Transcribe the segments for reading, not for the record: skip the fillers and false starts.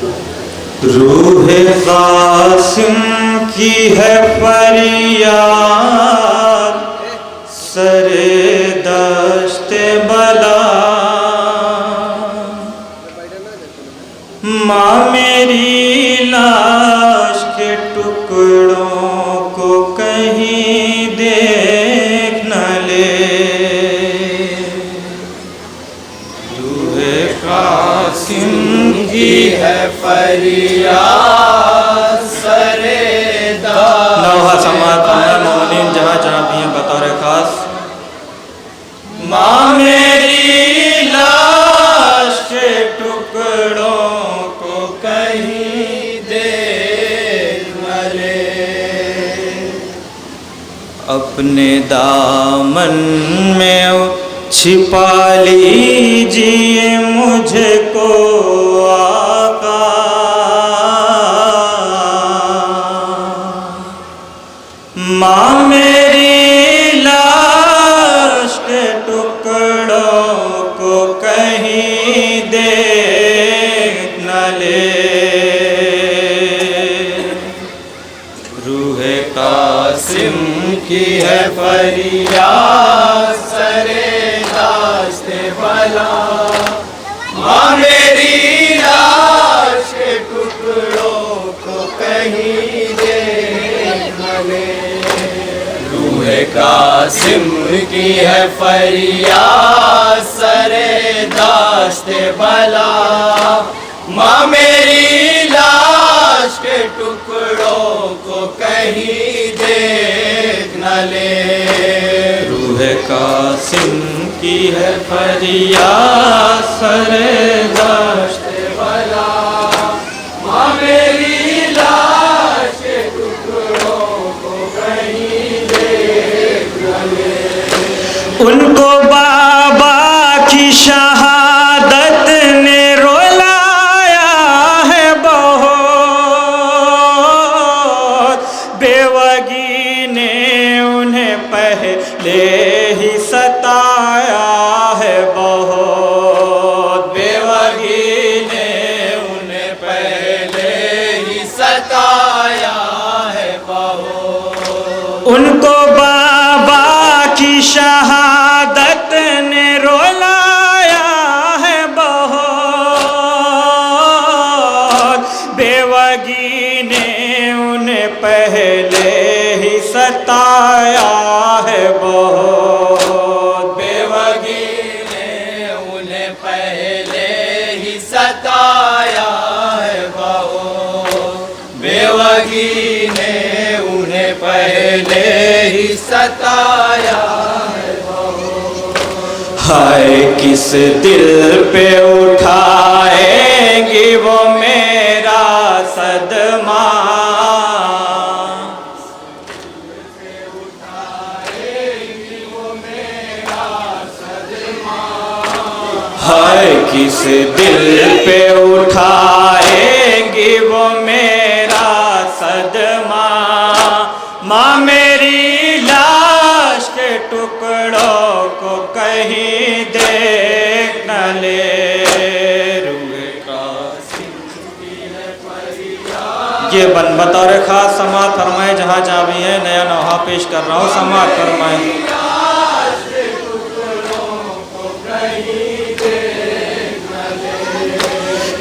रूहे कासिम की है फरियाद सरे दश्ते बला। माँ मेरी लाश के टुकड़ों को कहीं देख न ले। रूहे कासिम की है फरियाद सरे नौहा समात मोमिन जहाँ जहाँ भी हैं बतौर खास। माँ मेरी लाश के टुकड़ों को कहीं देख न ले। अपने दामन में छिपा लीजिए मुझको आका। माँ मेरी लाश के टुकड़ों को कहीं देख न ले। रूहे कासिम की है फरियाद सरे दास्ते बला। माँ मेरी लाश के टुकड़ों को कहीं देख न ले। रूहे कासिम की है फरियाद सरे दास्ते बला। माँ मेरी लाश के टुकड़ों को कहीं देख न ले। रूहे कासिम की है फरियाद सरे दास्ते बला। माँ मेरी लाश के टुकड़ों को कहीं देख न ले। उनको बाबा की शहादत ने रुलाया है बहुत। बेवगी ने उन्हें पहले ही सताया है बहुत। बेवगी ने उन्हें पहले ही सताया है बहुत। उनको बाबा की शहादत ने रुलाया है बहुत। बेवगी ने उन्हें पहले ही सताया है बहुत। बेवगी ने उन्हें पहले ही सताया है बहुत। बेवगी ने उन्हें पहले ही सताया है बहुत। हाय किस दिल पे उठाएंगी वो मेरा सदमा। हाय किस दिल पे उठाएंगी वो मेरा सदमा। माँ मेरी लाश के टुकड़ों को कहीं देख न ले। रूहे कासिम की है फरियाद। ये बतौर खास समात फरमाए जहाँ जहाँ भी है। नया नौहा पेश कर रहा हूँ समात फरमाए।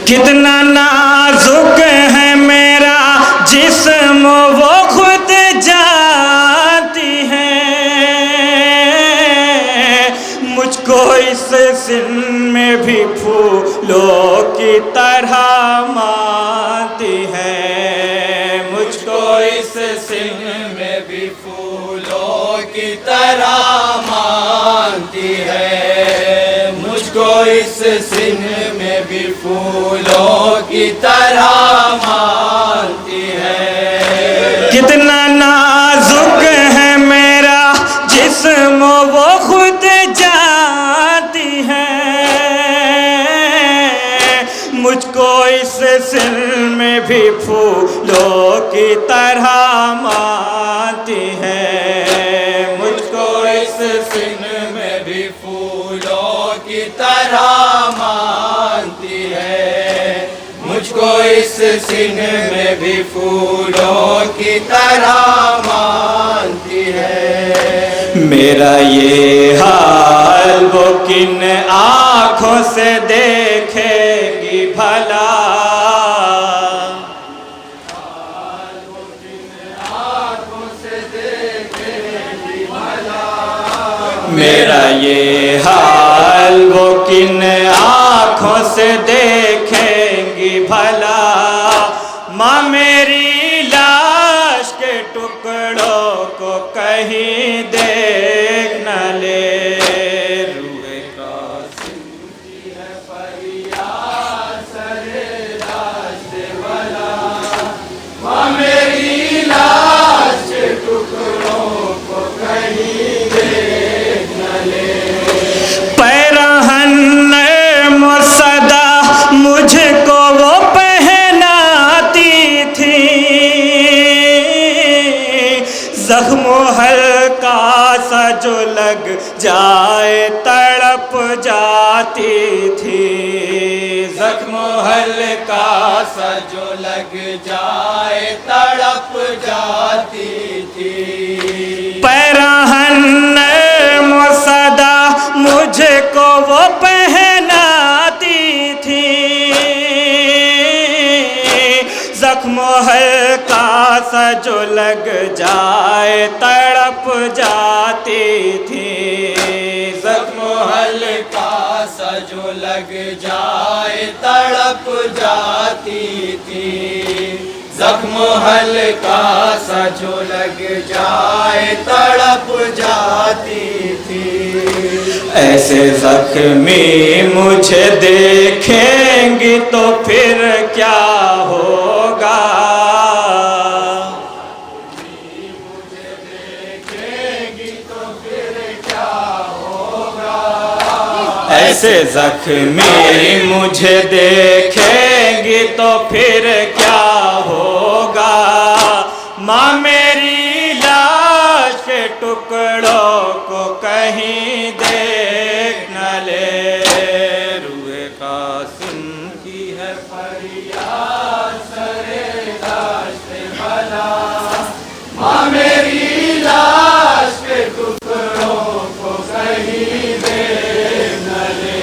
कितना नाजुक है मेरा जिस्म वो खुद जानती है। मुझको इस सिन में भी फूलों की तरह मानती है। मुझको इस सिन में भी फूलों की तरह मानती है। मुझको इस सिन में भी फूलों की तरह मानती है। कितना नाजुक है मेरा जिस्म वो खुद जानती है। मुझको इस सिन में भी फूलों की तरह मानती है। मुझको इस सिन में भी फूलों की तरह मानती है। मुझको इस सिंह में भी फूलों की तरह मानती है। मेरा ये हाल वो किन आँखों से देखेगी भला, मेरा ये हाल वो किन आँखों से देखेंगी भला। माँ मेरी लाश के टुकड़ों को कहीं देख न ले, रूहे कासिम की है फरियाद सरे रास्ते वाला। माँ मेरी लाश के टुकड़ों को कहीं देख न ले। पैरहन मुर्सदा मुझको वो पहनाती थी, जख्म हल्का सा जो लग जाए तड़प जाती थी, जख्म हल्का सा जो लग जाए तड़प जाती थी। पैरहन मुर्सदा मुझको वो पहनाती थी, जख्म हल्का सा जो लग जाए तड़प जाती थी, जख्म हल्का सा जो लग जाए तड़प जाती थी। जख्म हल्का सा जो लग जाए तड़प जाती थी। ऐसे जख्मी मुझे देखेंगी तो फिर क्या होगा, मुझे देखेंगी तो फिर क्या होगा। ऐसे जख्मी मुझे देखेंगी तो फिर क्या होगा। माँ मेरी लाश के टुकड़ों को कहीं देख न ले, रूहे कासिम की है फरियाद सरे रास्ते वाला। माँ मेरी लाश के टुकड़ों को कहीं देख न ले।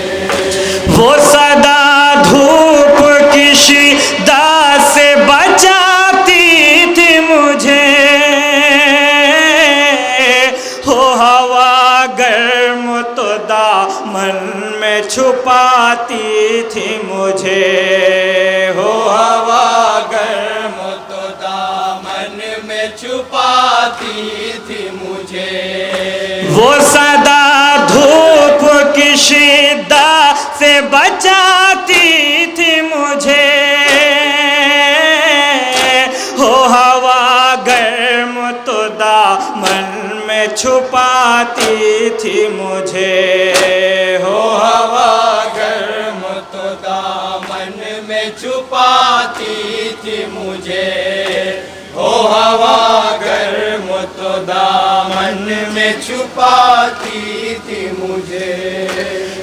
वो सदा धूप की शिद्दत से बचाती थी मुझे, हो हवा गर्म तो दामन में छुपाती थी मुझे, हो हवा गर्म तो दामन में छुपाती थी मुझे। वो सदा धूप की शिद्दत से बचाती थी मुझे, हो हवा गर्म तो दामन में छुपाती थी मुझे, हो हवा गर्म तो दामन में छुपाती थी मुझे। हो हवा गर्म तो दामन में छुपाती थी मुझे।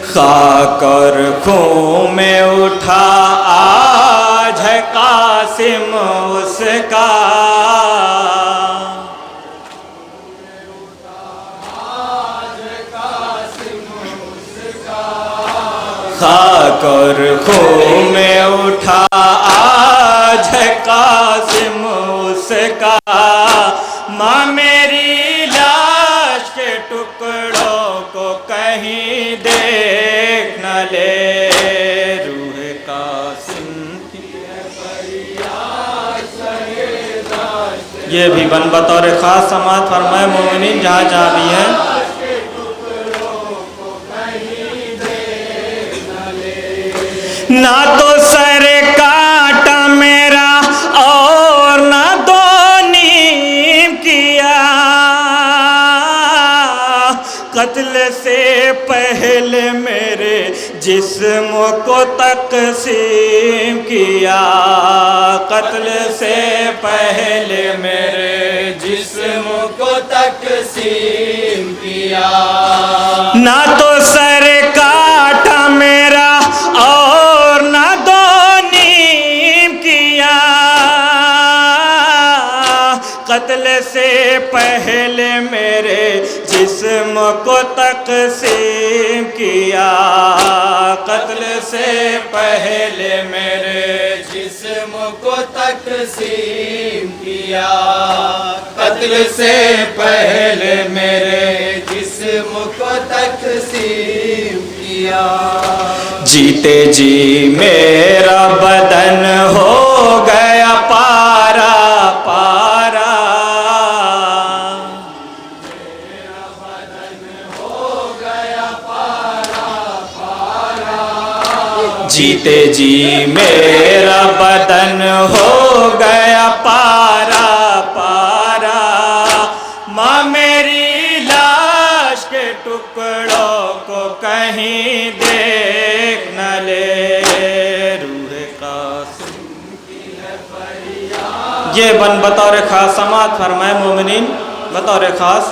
खाक और खून में उठा आज है कासिम उसका, खाक और खून में उठा आज है कासिम उसका। माँ मेरी लाश के टुकड़ों को कहीं देख न ले, रूहे कासिम की है फरियाद सरे रास्ते। ये भी बन बतौर खास समात फरमाए मोमिनीन जहाँ जहाँ भी हैं। ना तो सर काटा मेरा और ना दो नीम किया, कत्ल से पहले मेरे जिस्म को तकसीम किया, कत्ल से पहले मेरे जिस्म को तकसीम किया। ना तो सर काटा मेरा और ना दो नीम कत्ल से पहले मेरे जिस्म को तकसीम किया, कत्ल से पहले मेरे जिस्म को तकसीम किया, कत्ल से पहले मेरे जिस्म को तकसीम किया। जीते जी मेरा बदन हो गया पारा पारा, मेरा बदन हो गया पारा पारा। जीते जी मेरा बदन हो गया पारा पारा। माँ मेरी लाश के टुकड़ों को कहीं देख न ले, रूह कासिम की है फरियाद। ये बतौर खास समात फरमाए मोमिनीन, बतौर खास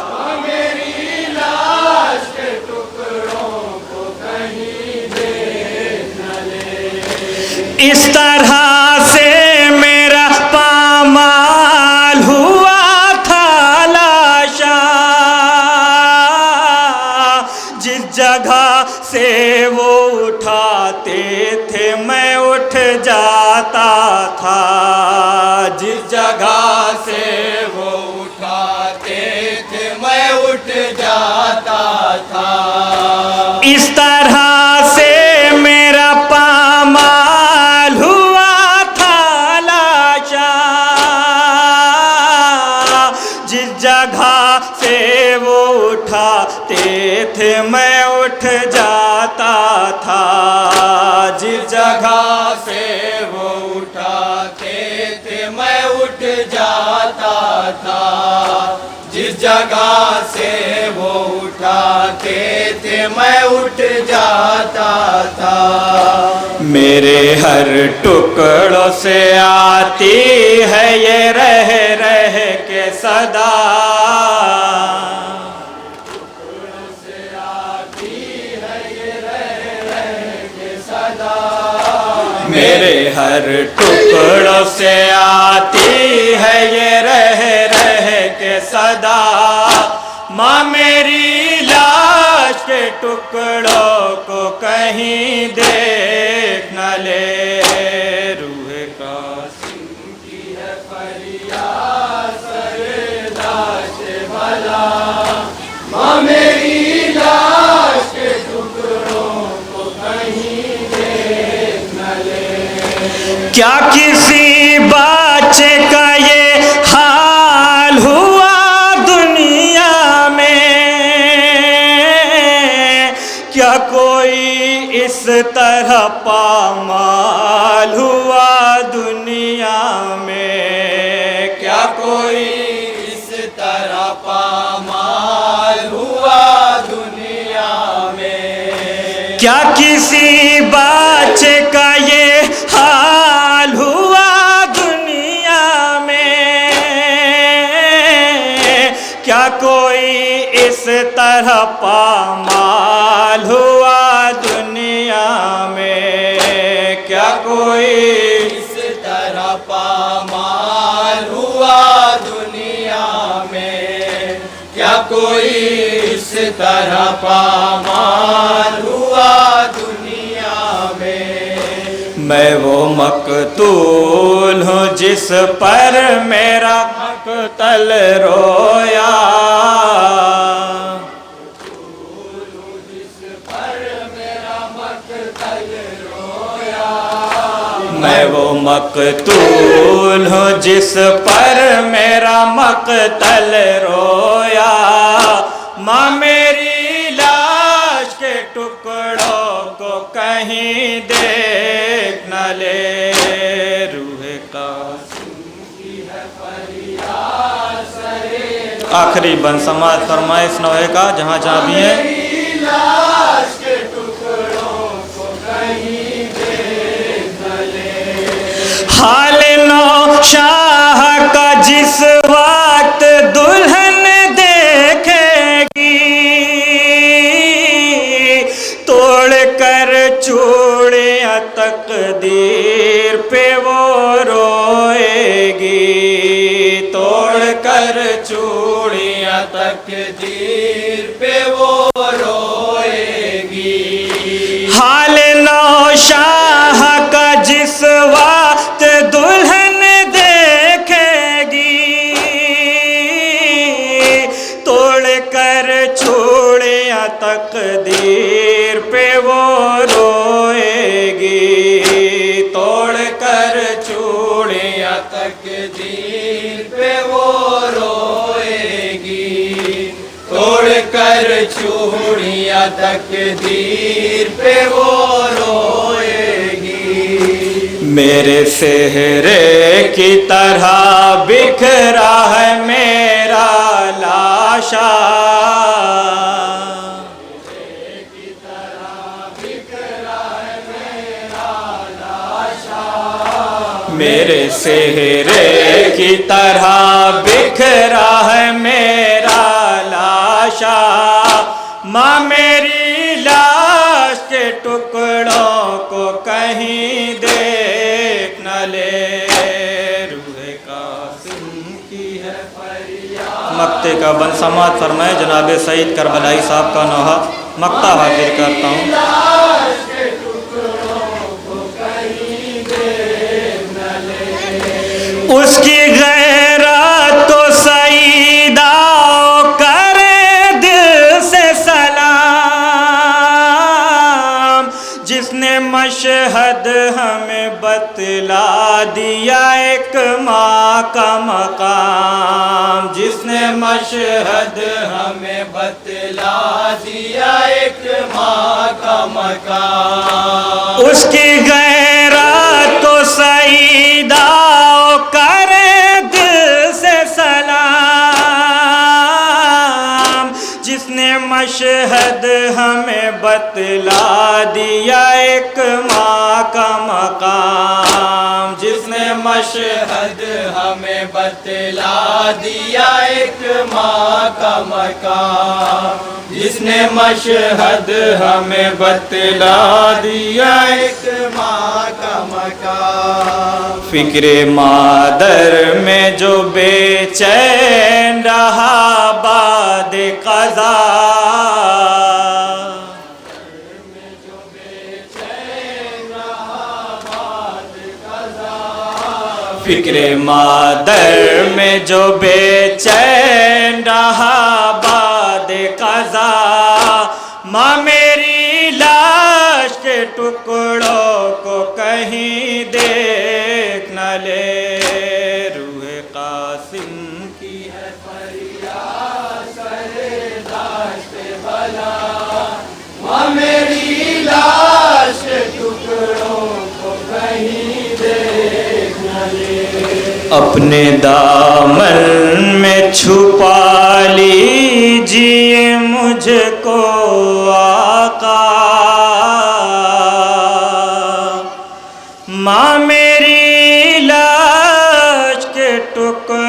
मेरी लाश के टुकड़ों को कहीं देख न ले। इस तरह से मेरा पामाल हुआ था लाशा, जिस जगह से वो उठाते थे मैं उठ जाता था, जिस जगह से वो उठाते थे मैं उठ जाता था। इस तरह से मेरा पामाल हुआ था लाशा, जिस जगह से वो उठाते थे मैं उठ जाता था, जिस जगह से वो उठाते थे मैं उठ जाता था, जिस जगह से वो उठाते थे मैं उठ जाता था। मेरे हर टुकड़ों से आती है ये रह रह के सदा, टुकड़ों से आती है ये रह रह के सदा। मेरे हर टुकड़ों से आती है ये रह रह के सदा। माँ मेरी लाश के टुकड़ों को कहीं देख न ले, रूह कासिम की है फरियाद सरदाश भला। माँ मेरी लाश के टुकड़ों को कहीं देख न ले। क्या किसी बच्चे का ये हाल हुआ दुनिया में, क्या कोई इस तरह पामाल हुआ दुनिया में, क्या कोई इस तरह पामाल हुआ दुनिया में। क्या किसी बच्चे का ये हाल हुआ दुनिया में, क्या कोई इस तरह पामाल हुआ दुनिया में, क्या कोई इस तरह पामाल हुआ दुनिया में, क्या कोई इस तरह पामाल हुआ दुनिया में। मैं वो मकतूल हूँ जिस पर मेरा मकतल रोया, जिस पर मेरा मकतल रोया। मैं वो मकतूल हूँ जिस पर मेरा मकतल रोया। माँ मेरी लाश के टुकड़ों को कहीं देख न ले, रूह कासिम की है फरियाद सरे। आखिरी बन समाज फरमाइश नौहे का जहाँ जहाँ भी है। मेरी लाश के टुकड़ों को कहीं देख न ले। हाल नौ शाह का जिस वक्त दुल्हन देखेगी, तोड़ कर चूड़ियाँ तकदीर पे वो रोएगी, तोड़ कर चूड़ियाँ तकदीर पे वो रोएगी, तोड़ कर चूड़ियाँ तकदीर पे वो रोएगी। मेरे सेहरे की तरह बिखरा है मेरा लाशा, मेरे सेहरे की तरह बिखरा है मेरा लाशा। माँ मेरी लाश के टुकड़ों को कहीं देख न ले, रूहे कासिम की है फरियाद। मक्ते का बन समात फरमाए जनाब सईद करबलाई साहब का नोहा मक्ता हाजिर करता हूँ। उसकी गैरत तो सईदा करे दिल से सलाम, जिसने मशहद हमें बतला दिया एक माँ का मकाम, जिसने मशहद हमें बतला दिया एक माँ का मकाम। उसकी गैरत तो सईदा करे दिल से सलाम, जिसने मशहद हमें बतला दिया एक माँ का मकाम, जिसने मशहद हमें बतला दिया एक माँ का मकाम, जिसने मशहद हमें बतला दिया एक माँ का मकाम। फिक्रे मादर में जो बेचैन रहा बाद क़ज़ा, फिक्रे मादर में जो बेचैन रहा बाद क़ज़ा, माँ मेरी लाश के टुकड़ों को कहीं देख न ले, रूहे कासिम की है फरियाद करे दाश्ते भला, माँ मेरी लाश के टुकड़ों को कहीं देख न ले। अपने दामन में छुपा लीजिए मुझको आका, माँ मेरी लाश के टुकड़ों